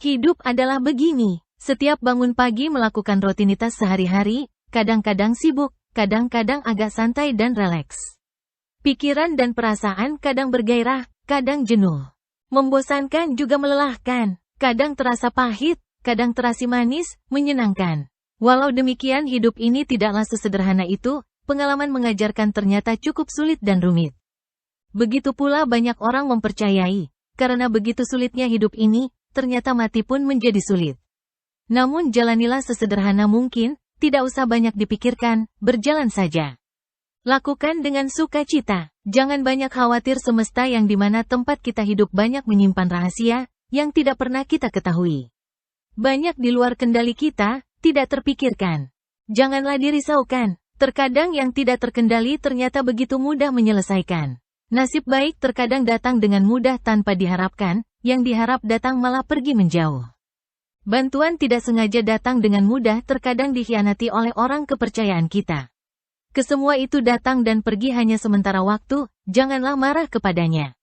Hidup adalah begini. Setiap bangun pagi melakukan rutinitas sehari-hari, kadang-kadang sibuk, kadang-kadang agak santai dan relaks. Pikiran dan perasaan kadang bergairah, kadang jenuh. Membosankan juga melelahkan, kadang terasa pahit, kadang terasa manis, menyenangkan. Walau demikian hidup ini tidaklah sesederhana itu, pengalaman mengajarkan ternyata cukup sulit dan rumit. Begitu pula banyak orang mempercayai, karena begitu sulitnya hidup ini, ternyata mati pun menjadi sulit. Namun jalanilah sesederhana mungkin, tidak usah banyak dipikirkan, berjalan saja. Lakukan dengan sukacita, jangan banyak khawatir semesta yang dimana tempat kita hidup banyak menyimpan rahasia, yang tidak pernah kita ketahui. Banyak di luar kendali kita, tidak terpikirkan. Janganlah dirisaukan, terkadang yang tidak terkendali ternyata begitu mudah menyelesaikan. Nasib baik terkadang datang dengan mudah tanpa diharapkan, yang diharap datang malah pergi menjauh. Bantuan tidak sengaja datang dengan mudah terkadang dikhianati oleh orang kepercayaan kita. Kesemua itu datang dan pergi hanya sementara waktu, janganlah marah kepadanya.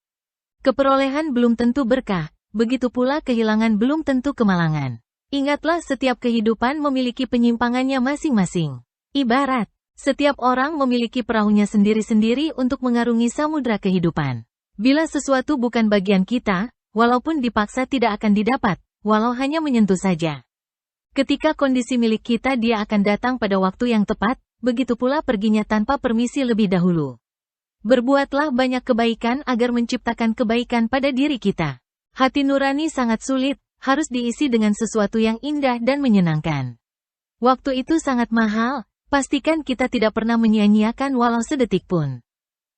Keperolehan belum tentu berkah, begitu pula kehilangan belum tentu kemalangan. Ingatlah setiap kehidupan memiliki penyimpangannya masing-masing. Ibarat, setiap orang memiliki perahunya sendiri-sendiri untuk mengarungi samudra kehidupan. Bila sesuatu bukan bagian kita, walaupun dipaksa tidak akan didapat, walau hanya menyentuh saja. Ketika kondisi milik kita dia akan datang pada waktu yang tepat, begitu pula perginya tanpa permisi lebih dahulu. Berbuatlah banyak kebaikan agar menciptakan kebaikan pada diri kita. Hati nurani sangat sulit, harus diisi dengan sesuatu yang indah dan menyenangkan. Waktu itu sangat mahal. Pastikan kita tidak pernah menyia-nyiakan walau sedetik pun.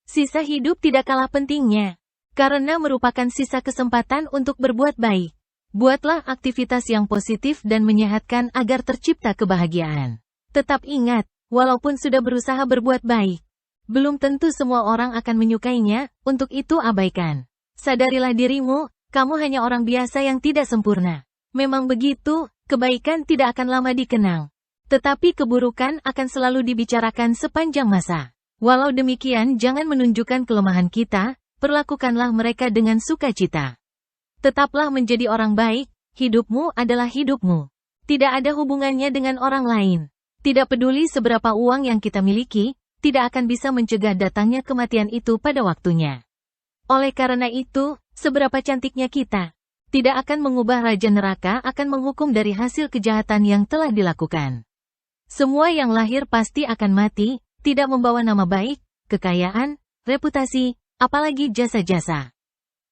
Sisa hidup tidak kalah pentingnya, karena merupakan sisa kesempatan untuk berbuat baik. Buatlah aktivitas yang positif dan menyehatkan agar tercipta kebahagiaan. Tetap ingat, walaupun sudah berusaha berbuat baik, belum tentu semua orang akan menyukainya, untuk itu abaikan. Sadarilah dirimu, kamu hanya orang biasa yang tidak sempurna. Memang begitu, kebaikan tidak akan lama dikenang. Tetapi keburukan akan selalu dibicarakan sepanjang masa. Walau demikian jangan menunjukkan kelemahan kita, perlakukanlah mereka dengan sukacita. Tetaplah menjadi orang baik, hidupmu adalah hidupmu. Tidak ada hubungannya dengan orang lain. Tidak peduli seberapa uang yang kita miliki, tidak akan bisa mencegah datangnya kematian itu pada waktunya. Oleh karena itu, seberapa cantiknya kita, tidak akan mengubah Raja Neraka akan menghukum dari hasil kejahatan yang telah dilakukan. Semua yang lahir pasti akan mati, tidak membawa nama baik, kekayaan, reputasi, apalagi jasa-jasa.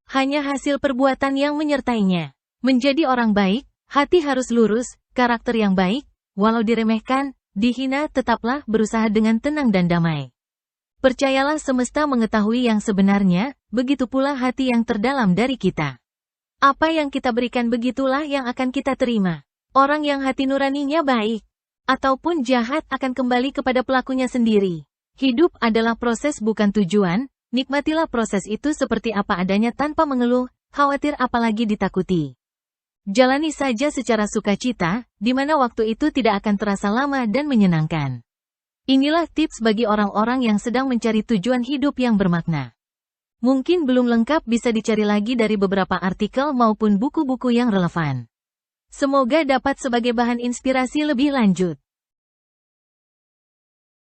Hanya hasil perbuatan yang menyertainya. Menjadi orang baik, hati harus lurus, karakter yang baik, walau diremehkan, dihina tetaplah berusaha dengan tenang dan damai. Percayalah semesta mengetahui yang sebenarnya, begitu pula hati yang terdalam dari kita. Apa yang kita berikan begitulah yang akan kita terima. Orang yang hati nuraninya baik ataupun jahat akan kembali kepada pelakunya sendiri. Hidup adalah proses bukan tujuan, nikmatilah proses itu seperti apa adanya tanpa mengeluh, khawatir apalagi ditakuti. Jalani saja secara sukacita, di mana waktu itu tidak akan terasa lama dan menyenangkan. Inilah tips bagi orang-orang yang sedang mencari tujuan hidup yang bermakna. Mungkin belum lengkap bisa dicari lagi dari beberapa artikel maupun buku-buku yang relevan. Semoga dapat sebagai bahan inspirasi lebih lanjut.